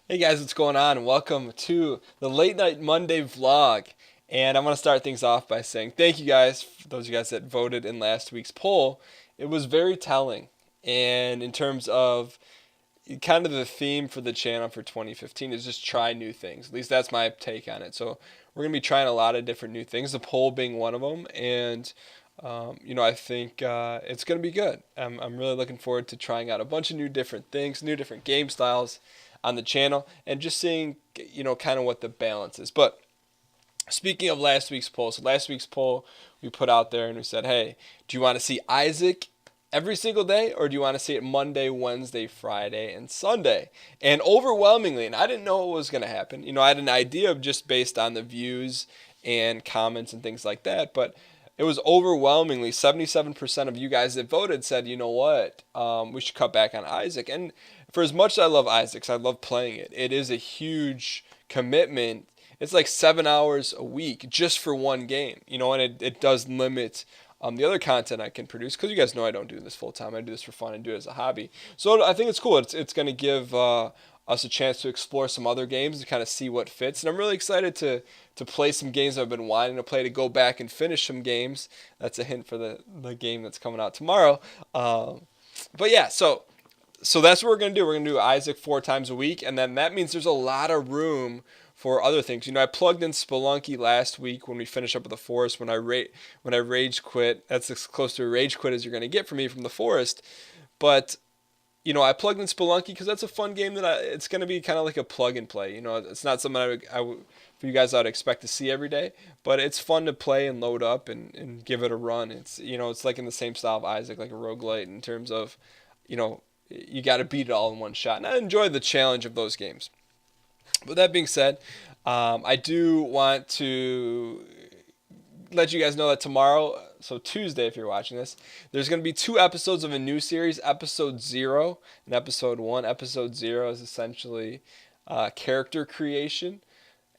Hey guys, what's going on? Welcome to the Late Night Monday vlog. And I'm going to start things off by saying thank you guys, for those of you guys that voted in last week's poll. It was very telling. And in terms of kind of the theme for the channel for 2015 is just try new things. At least that's my take on it. So we're going to be trying a lot of different new things, the poll being one of them. And I think it's going to be good. I'm really looking forward to trying out a bunch of new different things, new different game styles on the channel, and just seeing, kind of what the balance is. But speaking of last week's poll, so last week's poll we put out there and we said, hey, do you want to see Isaac every single day, or do you want to see it Monday, Wednesday, Friday, and Sunday? And overwhelmingly, and I didn't know what was going to happen. I had an idea of just based on the views and comments and things like that, but it was overwhelmingly 77% of you guys that voted said, you know what, we should cut back on Isaac. And for as much as I love Isaac, I love playing it. It is a huge commitment. It's like 7 hours a week just for one game, and it does limit the other content I can produce, because you guys know I don't do this full time. I do this for fun and do it as a hobby. So I think it's cool. It's going to give us a chance to explore some other games to kind of see what fits. And I'm really excited to play some games I've been wanting to play, to go back and finish some games. That's a hint for the game that's coming out tomorrow. But yeah, so that's what we're going to do. We're going to do Isaac 4 times a week, and then that means there's a lot of room for other things. I plugged in Spelunky last week when we finished up with the Forest. When I rage quit, that's as close to a rage quit as you're going to get from me from the Forest. But I plugged in Spelunky because that's a fun game it's going to be kind of like a plug and play. It's not something for you guys I'd expect to see every day, but it's fun to play and load up and give it a run. It's like in the same style of Isaac, like a roguelite in terms of, you got to beat it all in one shot. And I enjoy the challenge of those games. With that being said, I do want to let you guys know that tomorrow, so Tuesday if you're watching this, there's going to be 2 episodes of a new series, episode 0 and episode 1. Episode 0 is essentially character creation,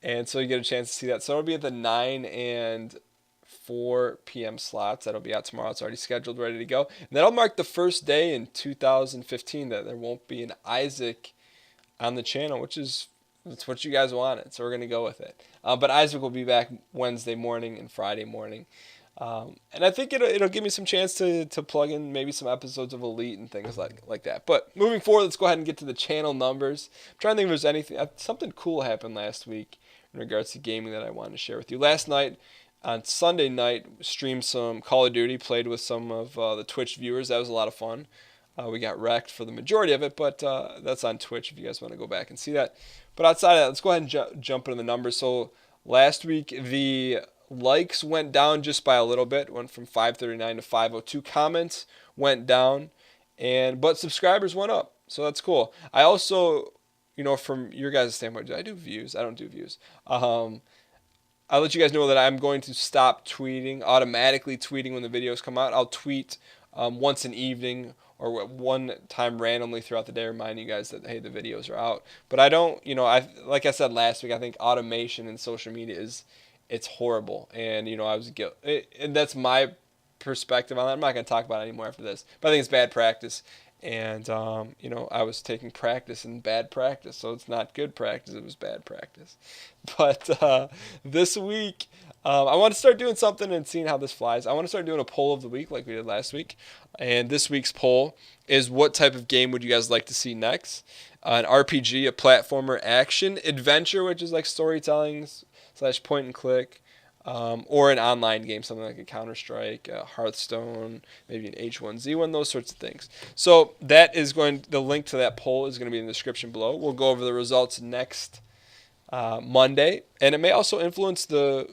and so you get a chance to see that. So it'll be at the 9 and 4 p.m. slots. That'll be out tomorrow. It's already scheduled, ready to go. And that'll mark the first day in 2015 that there won't be an Isaac on the channel, which is that's what you guys wanted, so we're going to go with it. But Isaac will be back Wednesday morning and Friday morning. And I think it'll give me some chance to plug in maybe some episodes of Elite and things like that. But moving forward, let's go ahead and get to the channel numbers. I'm trying to think if there's anything. Something cool happened last week in regards to gaming that I wanted to share with you. Last night, on Sunday night, streamed some Call of Duty, played with some of the Twitch viewers. That was a lot of fun. We got wrecked for the majority of it, but that's on Twitch if you guys want to go back and see that. But outside of that, let's go ahead and jump into the numbers. So last week, the likes went down just by a little bit, went from 539 to 502. Comments went down, but subscribers went up, so that's cool. I also, from your guys' standpoint, do I do views? I don't do views. I'll let you guys know that I'm going to stop automatically tweeting when the videos come out. I'll tweet once an evening or one time randomly throughout the day, reminding you guys that, hey, the videos are out. But I don't, like I said last week, I think automation in social media it's horrible. And, and that's my perspective on that. I'm not going to talk about it anymore after this, but I think it's bad practice. And, I was taking practice in bad practice, so it's not good practice, it was bad practice. But this week, I want to start doing something and seeing how this flies. I want to start doing a poll of the week like we did last week. And this week's poll is, what type of game would you guys like to see next? An RPG, a platformer, action, adventure, which is like storytelling / point and click, or an online game, something like a Counter-Strike, a Hearthstone, maybe an H1Z1, those sorts of things. So the link to that poll is going to be in the description below. We'll go over the results next Monday, and it may also influence the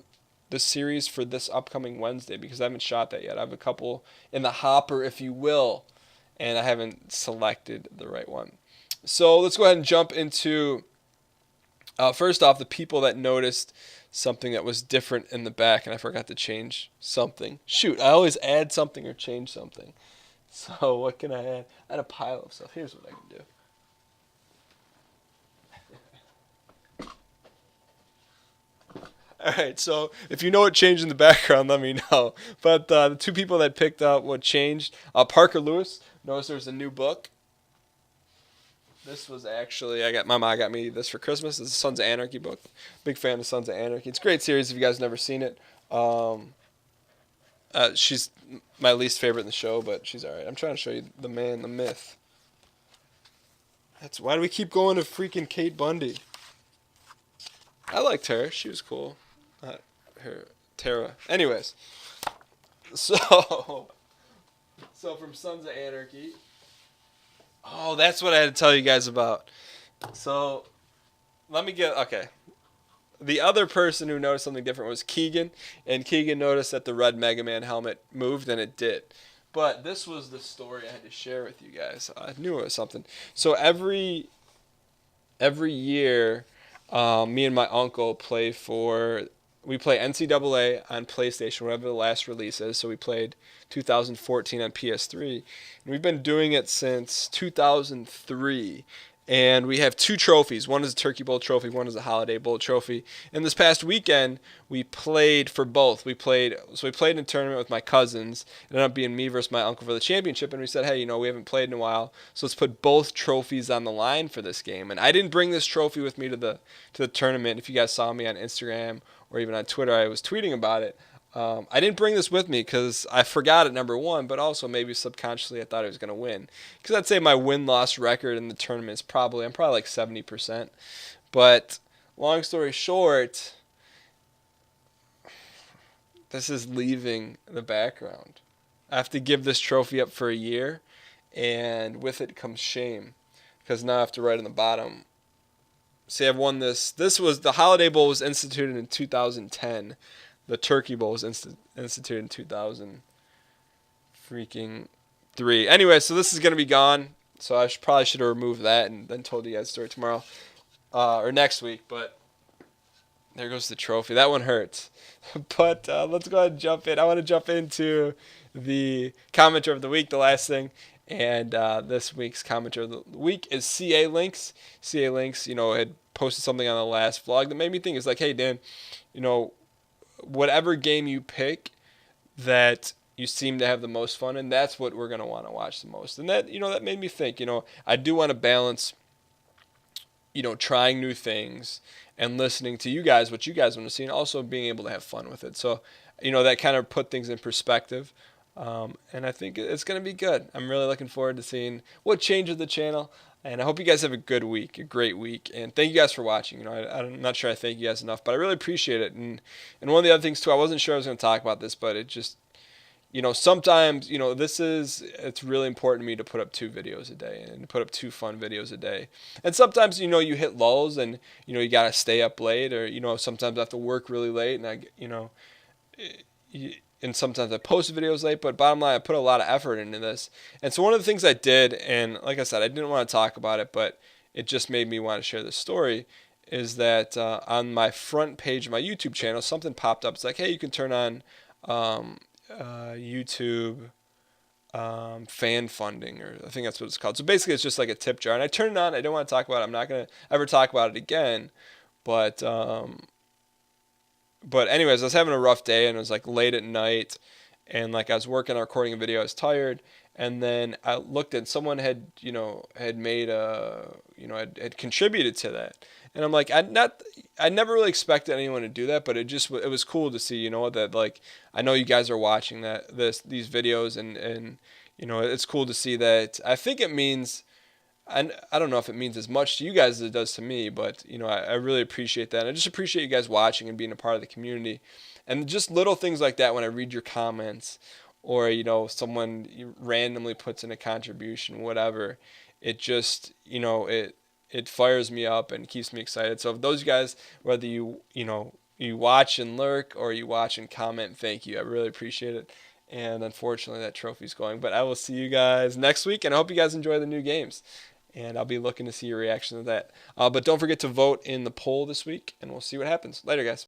series for this upcoming Wednesday, because I haven't shot that yet. I have a couple in the hopper, if you will, and I haven't selected the right one. So let's go ahead and jump into, first off, the people that noticed something that was different in the back, and I forgot to change something. Shoot, I always add something or change something. So what can I add? I had a pile of stuff. Here's what I can do. All right, so if you know what changed in the background, let me know. But the 2 people that picked out what changed, Parker Lewis, noticed there's a new book. This was actually my mom got me this for Christmas. It's a Sons of Anarchy book. Big fan of Sons of Anarchy. It's a great series if you guys never seen it. She's my least favorite in the show, but she's all right. I'm trying to show you the man, the myth. That's why do we keep going to freaking Kate Bundy? I liked her. She was cool. Her Tara. Anyways, so so from Sons of Anarchy. Oh, that's what I had to tell you guys about. So let me get okay. The other person who noticed something different was Keegan, and Keegan noticed that the red Mega Man helmet moved, and it did. But this was the story I had to share with you guys. I knew it was something. So every year, me and my uncle we play NCAA on PlayStation, whatever the last release is. So we played 2014 on PS3, and we've been doing it since 2003. And we have two trophies. One is a Turkey Bowl trophy. One is a Holiday Bowl trophy. And this past weekend, we played for both. We played in a tournament with my cousins. It ended up being me versus my uncle for the championship. And we said, hey, we haven't played in a while, so let's put both trophies on the line for this game. And I didn't bring this trophy with me to the tournament. If you guys saw me on Instagram or even on Twitter, I was tweeting about it. I didn't bring this with me because I forgot it, number one, but also maybe subconsciously I thought I was going to win. Because I'd say my win-loss record in the tournament is I'm probably like 70%. But long story short, this is leaving the background. I have to give this trophy up for a year, and with it comes shame. Because now I have to write on the bottom. See, I've won this. The Holiday Bowl was instituted in 2010. The Turkey Bowl was instituted in 2000 freaking 3. Anyway, so this is going to be gone. So I probably should have removed that and then told you guys the story tomorrow or next week. But there goes the trophy. That one hurts. But let's go ahead and jump in. I want to jump into the commenter of the week, the last thing. And this week's commenter of the week is CA Links. CA Links, had posted something on the last vlog that made me think. It's like, hey, Dan, whatever game you pick that you seem to have the most fun in, that's what we're going to want to watch the most. And that, that made me think, I do want to balance, trying new things and listening to you guys, what you guys want to see, and also being able to have fun with it. So, that kind of put things in perspective. And I think it's going to be good. I'm really looking forward to seeing what changes the channel. And I hope you guys have a good week, a great week. And thank you guys for watching. I'm not sure I thank you guys enough, but I really appreciate it. And one of the other things, too, I wasn't sure I was going to talk about this, but it just, sometimes, it's really important to me to put up 2 videos a day and to put up 2 fun videos a day. And sometimes, you hit lulls and, you got to stay up late or, sometimes I have to work really late and and sometimes I post videos late, but bottom line, I put a lot of effort into this. And so one of the things I did, and like I said, I didn't want to talk about it, but it just made me want to share this story, is that on my front page of my YouTube channel, something popped up. It's like, hey, you can turn on YouTube fan funding, or I think that's what it's called. So basically, it's just like a tip jar. And I turned it on. I don't want to talk about it. I'm not going to ever talk about it again. But anyways, I was having a rough day, and it was like late at night, and like I was working on recording a video. I was tired, and then I looked at someone had made had contributed to that, and I'm like, I never really expected anyone to do that, but it was cool to see, that like I know you guys are watching these videos, and it's cool to see that. I think it means. I don't know if it means as much to you guys as it does to me, but I really appreciate that. And I just appreciate you guys watching and being a part of the community, and just little things like that when I read your comments, or someone randomly puts in a contribution, whatever. It just it fires me up and keeps me excited. So if those guys, whether you watch and lurk or you watch and comment, thank you. I really appreciate it. And unfortunately, that trophy's going. But I will see you guys next week, and I hope you guys enjoy the new games. And I'll be looking to see your reaction to that. But don't forget to vote in the poll this week, and we'll see what happens. Later, guys.